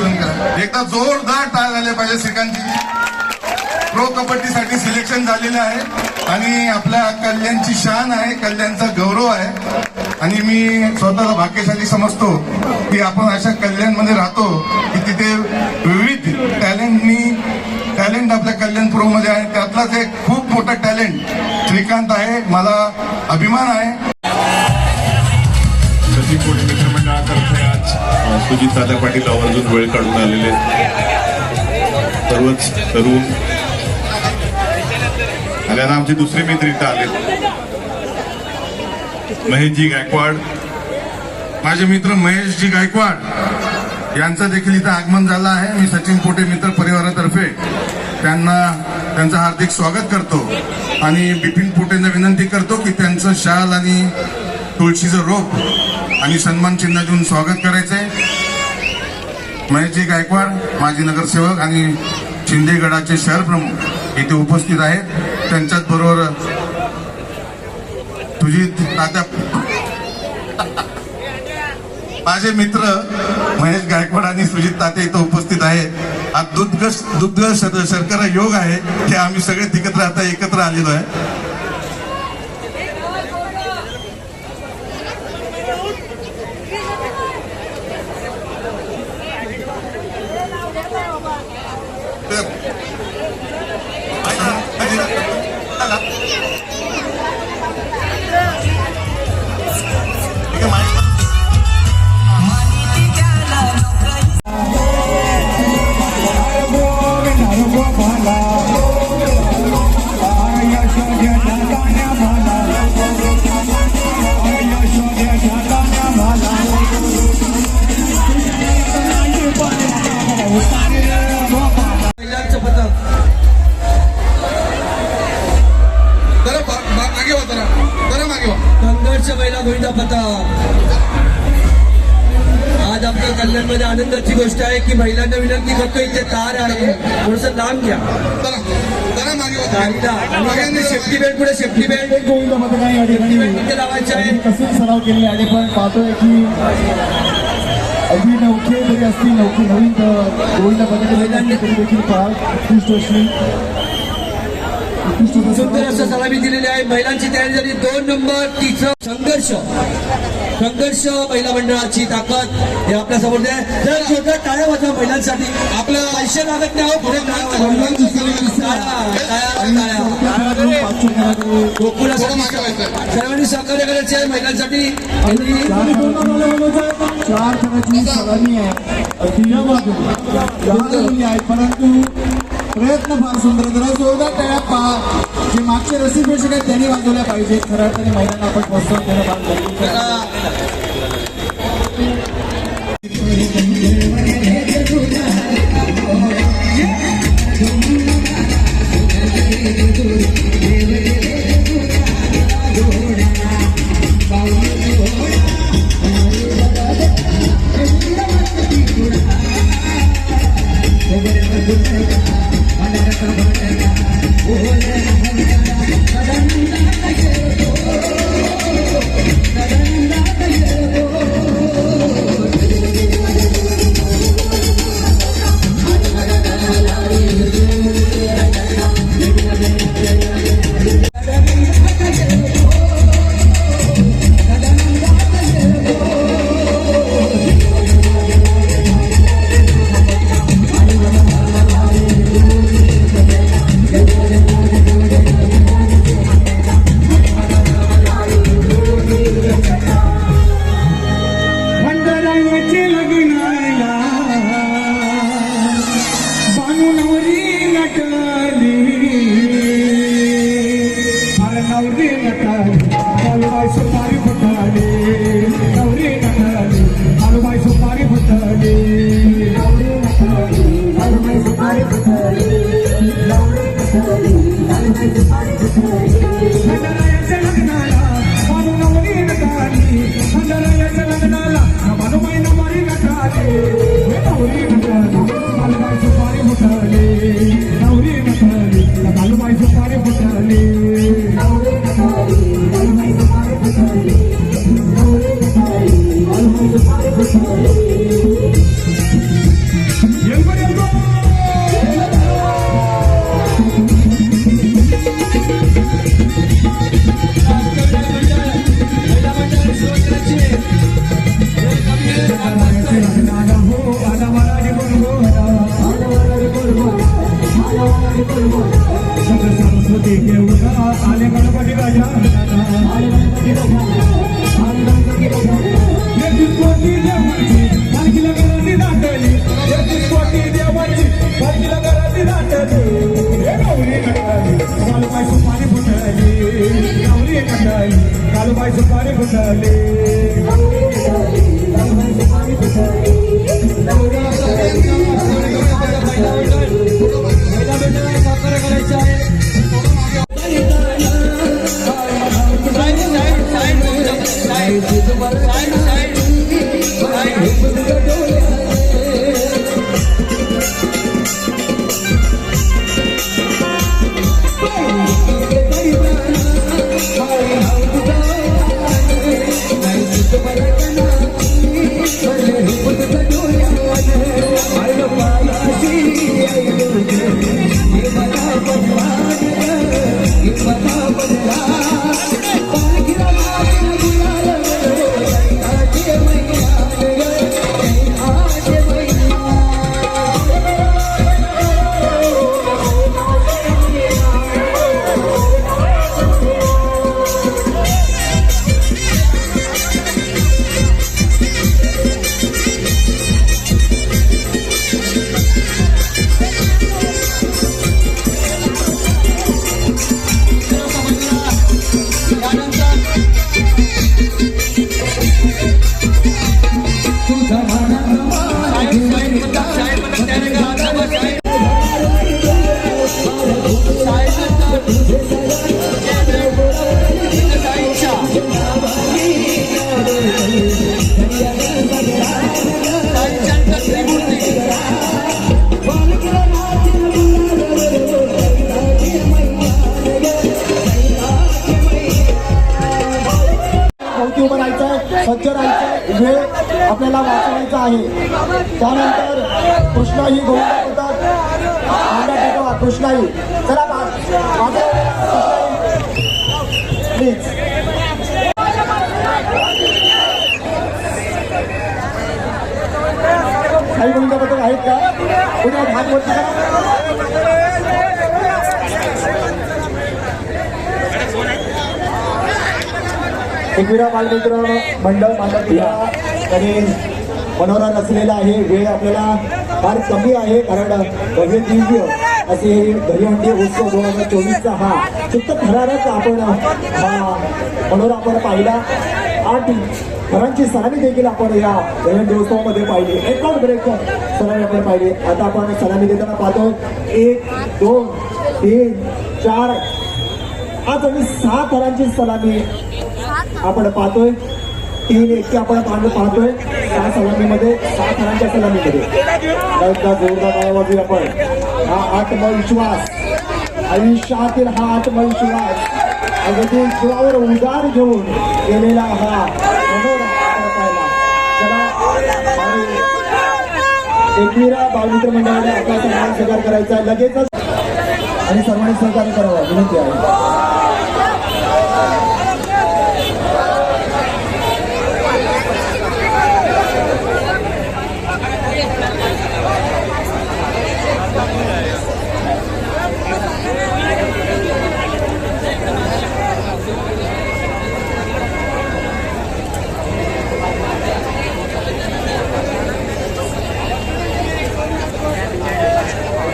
बंद करा. एकदा जोरदार टाळ झाले पाहिजे. श्रीकांतजी प्रो कबड्डीसाठी सिलेक्शन झालेलं आहे आणि आपल्या कल्याणची शान आहे, कल्याणचा गौरव आहे. आणि मी स्वतःला भाग्यशाली समजतो की आपण अशा कल्याणमध्ये राहतो की तिथे विविध टॅलेंट आपल्या कल्याण प्रो मध्ये आहे. त्यातलाच एक खूप मोठा टॅलेंट श्रीकांत आहे. मला अभिमान आहे. सचिन कोटी मित्रमंडळातर्फे आज सुजित दादा पाटील आवर्जून वेळ काढून आलेले सर्वच तरुण आल्यानं आमचे दुसरे मित्र इथं आले. महेशजी गायकवाड, माझे मित्र महेशजी गायकवाड यांचं देखील इथं आगमन झालं आहे. मी सचिन पोटे मित्र परिवारातर्फे त्यांचं हार्दिक स्वागत करतो आणि बिपिन पोटेंना विनंती करतो की त्यांचं शाल आणि तुळशीचं रोप आणि सन्मान चिन्ह देऊन स्वागत करायचंय. महेशजी गायकवाड माजी नगरसेवक आणि शिंदेगडाचे शहर प्रमुख इथे उपस्थित आहेत. त्यांच्याच बरोबर माझे मित्र महेश गायकवाड आणि सुजित ताते इथं उपस्थित आहेत. आज दुग्ध शर्करा योग आहे की आम्ही सगळे एकत्र आलेलो आहे. पहिला गोविंदा पथक. आज आपल्या कल्याणमध्ये आनंदाची गोष्ट आहे की महिलांना विनंती करतो इथे तार आहे थोडस लांब घ्या. सेफ्टी बेल्ट पुढे सेफ्टी बेल्ट गोविंदा पथकाने या ठिकाणी लावायचे आहे. कसे सराव केलेले आहे पण पाहतोय की अगदी नौखे जरी असतील नवीन गोविंदा पथक महिलांनी तरी देखील फार उत्कृष्ट अशी सुंदर असं सलामी दिलेली आहे. महिलांची तयारी झाली. 2 नंबर तिचं संघर्ष महिला मंडळाची ताकद हे आपल्या समोर आहे. जर छोट्या टाळ्या वाजवा महिलांसाठी. आपलं पैसे लागत नाही. पुढे सर्वांनी सहकार्य करायचे आहे महिलांसाठी. 4 जणांची सलामी आहे परंतु प्रयत्न फार सुंदर. जरा जोरदार टाळ्या पहा. जे मागचे रसिक प्रेक्षक आहेत त्यांनी वाजवल्या पाहिजे. खऱ्या अर्थाने महिलांना आपण प्रोत्साहन देणं फार गरजेचं आहे. Thank you. कालूबाई सुपारी फुटली उभं राहायचंय, सज्ज राहायचंय, वेळ आपल्याला वाचवायचा आहे. त्यानंतर कृष्णाई गोविंदा होतात, कृष्णाई चला प्लीज. काही गोविंदा पथक आहेत का? कोणी भाग होत एकविरा बालमित्र मंडळ मांडवला त्यांनी मनोरा रचलेला आहे. वेळ आपल्याला फार कमी आहे कारण भव्य दिव्य असे दहीहंडी उत्सव 2024चा हा चित्त थरारच आपण हा मनोरा आपण पाहिला. 8 घरांची सलामी देखील आपण या दहीहंडी उत्सवामध्ये पाहिली. एकाच ब्रेक सलामी आपण पाहिली. आता आपण सलामी देताना पाहतो 1 2 3 4 आज आम्ही 6 घरांची सलामी आपण पाहतोय. 3 इतके आपण पाहतोय 6 सलामीमध्ये 6 थरांच्या सलामीमध्ये जोरदार आवाज आपण हा आत्मविश्वास आयुष्यातील हा आत्मविश्वास अगदी जीवावर उदार घेऊन गेलेला हा मनोरा एकविरा बालमित्र मंडळाने आपला सन्मान स्वीकार करायचा लगेचच आणि सर्वांनी सहकार्य करावं विनंती आहे.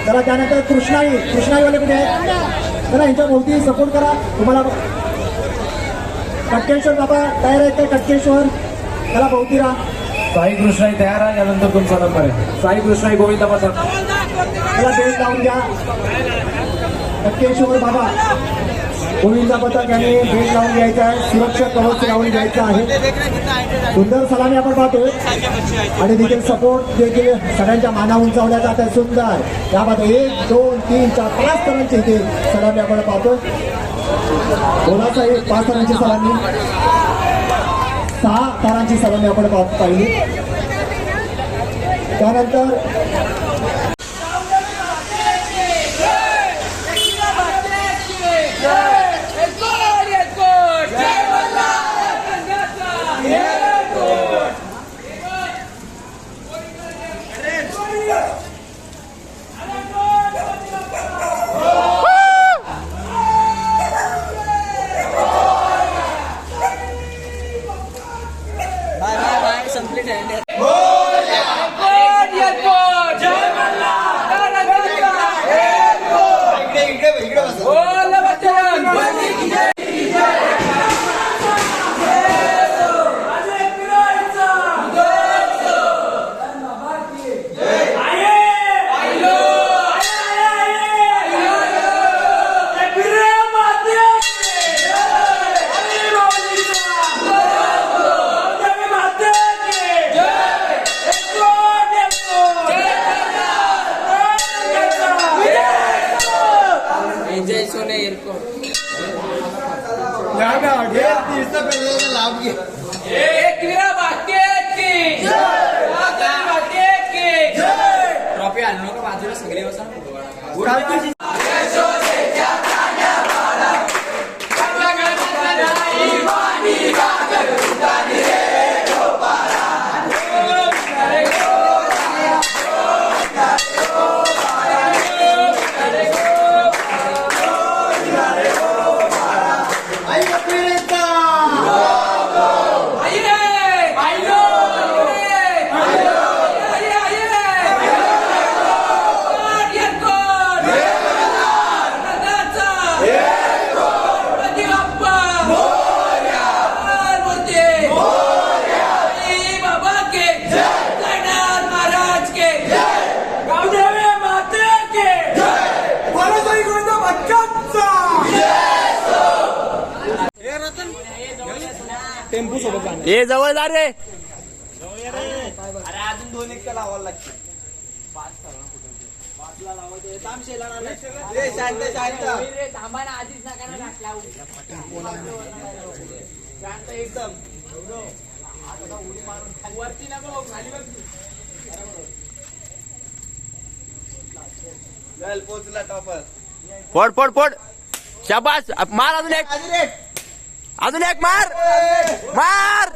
चला त्यानंतर कृष्णाईवाले कुठे आहेत? चला यांच्या भोवती सपोर्ट करा. तुम्हाला कटकेश्वर बाबा तयार आहेत का? कटकेश्वर चला भोवती राहा. साई कृष्णाई तयार आहे. त्यानंतर तुमचा नंबर आहे. साई कृष्णाई गोविंदा पथक चला बेस लावून द्या. कटकेश्वर बाबा गोविंदा पथक यांनी बेस लावून घ्यायचा आहे. सुरक्षा कवच लावून घ्यायचं आहे. सुंदर सलामी आपण पाहतोय आणि देखील सपोर्ट देखील सगळ्यांच्या माना उंचावल्या जात आहे. सुंदर यामध्ये 1 2 3 4 5 तरांची इथे सलामी आपण पाहतोय. बोला साहेब 5 तरांची सलामी 6 तारांची सलामी आपण पाहिली. त्यानंतर एकविरा बास्केट की बास्केट की ट्रॉफी आणू नका बाजूला सगळे बसा हे जवळ जा रे. फोड फोड फोड. शाबास. मार अजून एक. अजून एक मार. मार.